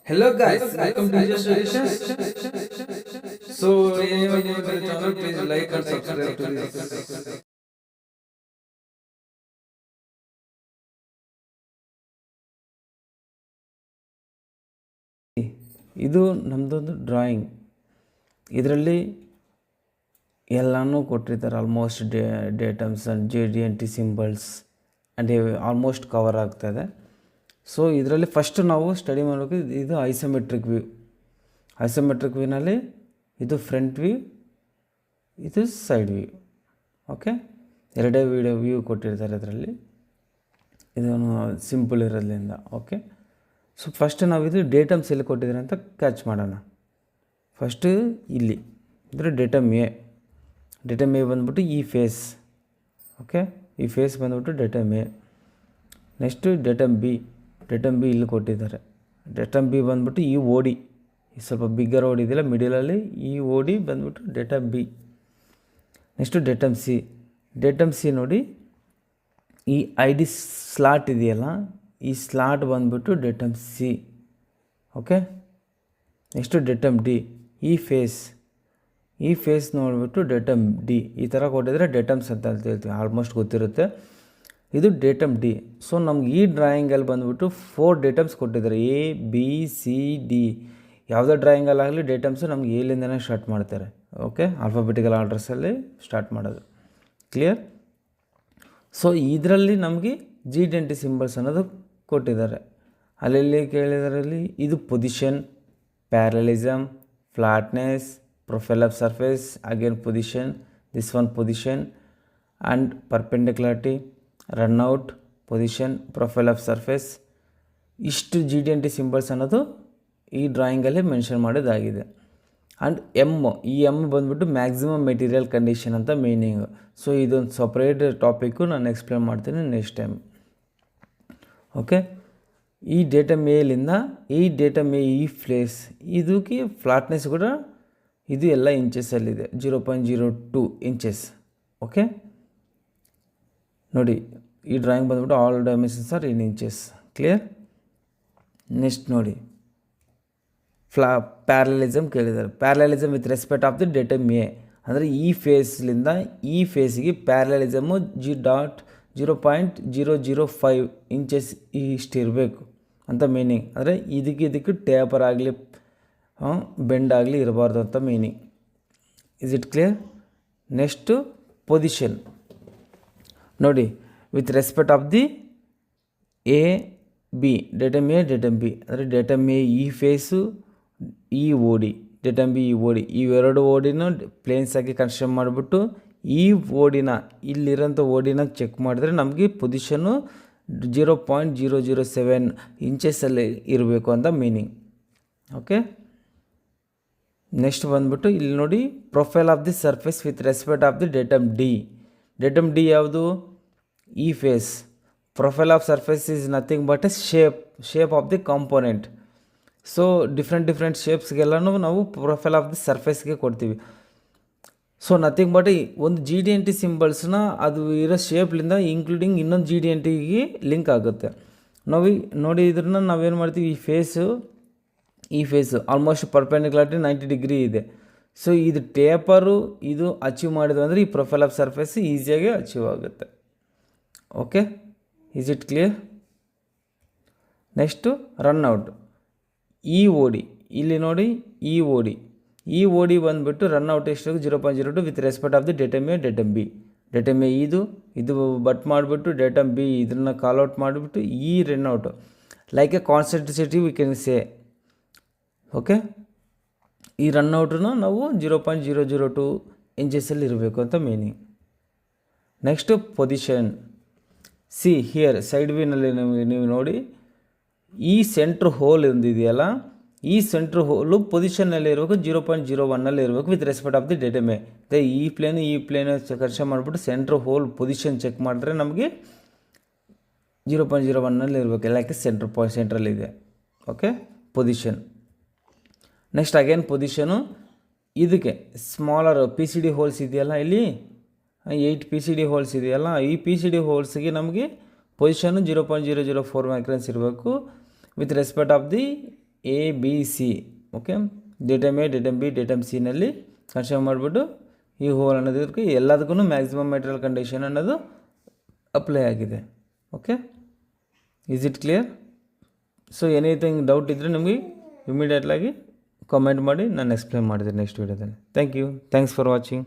Hello guys, welcome to Just Solutions. So, anyone new to the channel, please like and subscribe to this. ಇದು ನಮ್ಮದೊಂದು drawing. ಇದರಲ್ಲಿ ಎಲ್ಲನೂ ಕೊಟ್ಟಿರ್ತಾರೆ. Almost datums and JD&T symbols and almost cover ಆಗ್ತಾಯಿದೆ. So ಇದರಲ್ಲಿ first ನಾವು study ಮಾಡಬೇಕು. ಇದು ಐಸೋಮೆಟ್ರಿಕ್ ವ್ಯೂ. ಐಸೋಮೆಟ್ರಿಕ್ ವ್ಯೂನಲ್ಲಿ ಇದು ಫ್ರಂಟ್ ವ್ಯೂ, ಇದು ಸೈಡ್ ವ್ಯೂ. ಓಕೆ, ಎರಡೇ ವ್ಯೂ ಕೊಟ್ಟಿರ್ತಾರೆ ಇದರಲ್ಲಿ. ಇದನ್ನು ಸಿಂಪಲ್ ಇರೋದ್ರಿಂದ. ಓಕೆ, ಸೊ ಫಸ್ಟ್ ನಾವು ಇದು ಡೇಟಮ್ಸ್ ಎಲ್ಲಿ ಕೊಟ್ಟಿದ್ದಾರೆ ಅಂತ ಕ್ಯಾಚ್ ಮಾಡೋಣ. ಫಸ್ಟು ಇಲ್ಲಿ ಇದ್ರೆ ಡೇಟಮ್ ಎ. ಡೇಟಮ್ ಎ ಬಂದ್ಬಿಟ್ಟು ಈ ಫೇಸ್. ಓಕೆ, ಈ ಫೇಸ್ ಬಂದ್ಬಿಟ್ಟು datum A. Next datum B. Datum B ಇಲ್ಲಿ ಕೊಟ್ಟಿದ್ದಾರೆ. ಡೇಟಮ್ ಬಿ ಬಂದ್ಬಿಟ್ಟು ಈ ಓಡಿ, ಸ್ವಲ್ಪ ಬಿಗ್ಗರ್ ಓಡಿ ಇದೆಯಲ್ಲ ಮಿಡಿಲಲ್ಲಿ, ಈ ಓಡಿ ಬಂದ್ಬಿಟ್ಟು datum B. Next datum C. Datum C ನೋಡಿ, ಈ ID ಸ್ಲಾಟ್ ಇದೆಯಲ್ಲ, ಈ ಸ್ಲಾಟ್ ಬಂದ್ಬಿಟ್ಟು datum C. Okay, next datum D. ಈ ಫೇಸ್ ನೋಡಿಬಿಟ್ಟು ಡೇಟಮ್ ಡಿ. ಈ ಥರ ಕೊಟ್ಟಿದ್ರೆ ಡೇಟಮ್ಸ್ ಅಂತ ಹೇಳ್ತೀವಿ, ಆಲ್ಮೋಸ್ಟ್ ಗೊತ್ತಿರುತ್ತೆ. ಇದು ಡೇಟಮ್ ಡಿ. ಸೊ ನಮ್ಗೆ ಈ ಡ್ರಾಯಿಂಗಲ್ಲಿ ಬಂದುಬಿಟ್ಟು 4 ಡೇಟಮ್ಸ್ ಕೊಟ್ಟಿದ್ದಾರೆ. ABCD. ಯಾವುದೇ ಡ್ರಾಯಿಂಗಲ್ಲಾಗಲಿ ಡೇಟಮ್ಸು ನಮ್ಗೆ ಎಲ್ಲಿಂದನೇ ಸ್ಟಾರ್ಟ್ ಮಾಡ್ತಾರೆ. ಓಕೆ, ಆಲ್ಫಾಬೆಟಿಕಲ್ ಆರ್ಡರ್ಸಲ್ಲಿ ಸ್ಟಾರ್ಟ್ ಮಾಡೋದು. ಕ್ಲಿಯರ್? ಸೊ ಇದರಲ್ಲಿ ನಮಗೆ JD&T ಸಿಂಬಲ್ಸ್ ಅನ್ನೋದು ಕೊಟ್ಟಿದ್ದಾರೆ. ಅಲ್ಲೆಲ್ಲಿ ಕೇಳಿದಾರಲ್ಲಿ ಇದು position, parallelism, flatness, profile of surface, again position, this one position and perpendicularity, runout, position, profile of surface. ಇಷ್ಟು JD&T ಸಿಂಬಲ್ಸ್ ಅನ್ನೋದು ಈ ಡ್ರಾಯಿಂಗಲ್ಲಿ ಮೆನ್ಷನ್ ಮಾಡೋದಾಗಿದೆ. ಆ್ಯಂಡ್ ಈ ಎಮ್ ಬಂದುಬಿಟ್ಟು ಮ್ಯಾಕ್ಸಿಮಮ್ ಮೆಟೀರಿಯಲ್ ಕಂಡೀಷನ್ ಅಂತ ಮೀನಿಂಗು. ಸೊ ಇದೊಂದು ಸಪ್ರೇಟ್ ಟಾಪಿಕ್ಕು ನಾನು ಎಕ್ಸ್ಪ್ಲೇನ್ ಮಾಡ್ತೀನಿ ನೆಕ್ಸ್ಟ್ ಟೈಮ್. ಓಕೆ, ಈ ಡೇಟಮ್ ಎಲಿಂದ ಈ ಡೇಟಮ್ ಎ ಈ ಪ್ಲೇಸ್ ಇದಕ್ಕೆ ಫ್ಲಾಟ್ನೆಸ್ ಕೂಡ ಇದು ಎಲ್ಲ ಇಂಚಸ್ಸಲ್ಲಿದೆ, 0.02 ಇಂಚಸ್. ಓಕೆ ನೋಡಿ, ಈ ಡ್ರಾಯಿಂಗ್ ಬಂದ್ಬಿಟ್ಟು ಆಲ್ ಡೈಮೆನ್ಷನ್ಸ್ ಆರ್ ಇನ್ ಇಂಚಸ್. ಕ್ಲಿಯರ್? ನೆಕ್ಸ್ಟ್ ನೋಡಿ, ಪ್ಯಾರಲಿಸಮ್ ಕೇಳಿದ್ದಾರೆ. ಪ್ಯಾರಲಿಸಮ್ with respect of the datum A ಅಂದರೆ ಈ ಫೇಸ್ಲಿಂದ ಈ ಫೇಸಿಗೆ ಪ್ಯಾರಲಿಸಮು 0.005 ಇಂಚಸ್ ಇಷ್ಟಿರಬೇಕು ಅಂತ ಮೀನಿಂಗ್. ಅಂದರೆ ಇದಕ್ಕೆ ಟೇಪರ್ ಆಗಲಿ ಬೆಂಡ್ ಆಗಲಿ ಇರಬಾರ್ದು ಅಂತ meaning. Is it clear? Next position ನೋಡಿ, with respect of the AB, datum A, datum B. ಅಂದರೆ ಡೇಟಮ್ ಎ ಈ ಫೇಸು, ಈ ಓಡಿ, ಡೇಟಮ್ ಬಿ ಈ ಓಡಿ, ಇವೆರಡು ಓಡಿನ ಪ್ಲೇನ್ಸಾಗಿ ಕನ್ಸ್ಟ್ರಕ್ಟ್ ಮಾಡಿಬಿಟ್ಟು ಈ ಓಡಿನ ಇಲ್ಲಿರೋಂಥ ಓಡಿನ ಚೆಕ್ ಮಾಡಿದ್ರೆ ನಮಗೆ ಪೊಸಿಷನ್ನು 0.007 ಇಂಚಸ್ಸಲ್ಲಿ ಇರಬೇಕು ಅಂತ ಮೀನಿಂಗ್. ಓಕೆ, ನೆಕ್ಸ್ಟ್ ಬಂದ್ಬಿಟ್ಟು ಇಲ್ಲಿ ನೋಡಿ, profile of the surface with respect of the datum D. Datum D ಯಾವುದು? ಈ face. Profile of surface is nothing but a shape of the component. So different ಶೇಪ್ಸ್ಗೆಲ್ಲನೂ ನಾವು ಪ್ರೊಫೈಲ್ ಆಫ್ ದಿ ಸರ್ಫೇಸ್ಗೆ ಕೊಡ್ತೀವಿ. So nothing but ಒಂದು JD&T ಸಿಂಬಲ್ಸ್ನ ಅದು ಇರೋ ಶೇಪ್ಲಿಂದ including ಇನ್ನೊಂದು JD&Tಗೆ link ಆಗುತ್ತೆ. ನೋಡಿ ಇದನ್ನು ನಾವೇನು ಮಾಡ್ತೀವಿ, ಈ ಫೇಸು ಆಲ್ಮೋಸ್ಟ್ ಪರ್ಪೆಂಡಿಕ್ಯುಲಾರಿಟಿ 90 ಡಿಗ್ರಿ ಇದೆ. ಸೊ ಇದು ಟೇಪರು ಇದು ಅಚೀವ್ ಮಾಡಿದ್ವಿ ಅಂದರೆ ಈ ಪ್ರೊಫೈಲ್ ಆಫ್ ಸರ್ಫೇಸ್ ಈಸಿಯಾಗಿ ಅಚೀವ್ ಆಗುತ್ತೆ. Okay, is it clear? Next run out. ಈ ಓಡಿ ಇಲ್ಲಿ ನೋಡಿ, ಈ ಓಡಿ ಬಂದುಬಿಟ್ಟು ರನ್ಔಟ್ ಎಷ್ಟು? 0.02 with respect of the datum A, datum B. Datum A ಇದು ಬಟ್ ಮಾಡಿಬಿಟ್ಟು ಡೇಟಮ್ ಬಿ ಇದನ್ನು ಕಾಲ್ಔಟ್ ಮಾಡಿಬಿಟ್ಟು ಈ runout like a concentrative we can say. Okay, ಈ ರನ್ಔಟನ್ನು ನಾವು 0.002 ಇಂಚಸ್ಸಲ್ಲಿ ಇರಬೇಕು ಅಂತ meaning. Next position. See here side ವ್ಯೂನಲ್ಲಿ ನೀವು ನೋಡಿ, ಈ ಸೆಂಟ್ರ್ ಹೋಲ್ ಒಂದಿದೆಯಲ್ಲ, ಈ ಸೆಂಟ್ರ್ ಹೋಲು ಪೊಸಿಷನ್ನಲ್ಲಿ ಇರಬೇಕು, 0.01 ಇರಬೇಕು with respect of the datum A. ಈ ಪ್ಲೇನು ಕನ್ಸಿಡರ್ ಮಾಡಿಬಿಟ್ಟು ಸೆಂಟ್ರ್ ಹೋಲ್ ಪೊಸಿಷನ್ ಚೆಕ್ ಮಾಡಿದ್ರೆ ನಮಗೆ 0.01 ಇರಬೇಕು. ಯಾಕೆ ಸೆಂಟ್ರಲ್ಲಿದೆ. Okay, position. Next again position. ಇದಕ್ಕೆ ಸ್ಮಾಲರ್ PCD ಹೋಲ್ಸ್ ಇದೆಯಲ್ಲ, ಇಲ್ಲಿ 8 PCD ಹೋಲ್ಸ್ ಇದೆಯಲ್ಲ, ಈ PCD ಹೋಲ್ಸ್ಗೆ ನಮಗೆ ಪೊಸಿಷನ್ನು 0.004 ಮೈಕ್ರನ್ಸ್ ಇರಬೇಕು with respect of the A B C. Okay, datum A, datum B, datum ಸಿನಲ್ಲಿ ಕನ್ಸಿಡರ್ ಮಾಡಿಬಿಟ್ಟು ಈ ಹೋಲ್ ಅನ್ನೋದಕ್ಕೆ ಎಲ್ಲದಕ್ಕೂ ಮ್ಯಾಕ್ಸಿಮಮ್ ಮೆಟೀರಿಯಲ್ ಕಂಡೀಷನ್ ಅನ್ನೋದು ಅಪ್ಲೈ ಆಗಿದೆ. Okay, is it clear? So anything doubt ಇದ್ದರೆ ನಿಮಗೆ ಇಮಿಡಿಯೇಟ್ಲಾಗಿ ಕಾಮೆಂಟ್ ಮಾಡಿ, ನಾನು ಎಕ್ಸ್ಪ್ಲೇನ್ ಮಾಡ್ತೀನಿ ನೆಕ್ಸ್ಟ್ ವೀಡಿಯೋದಲ್ಲಿ. Thank you, thanks for watching.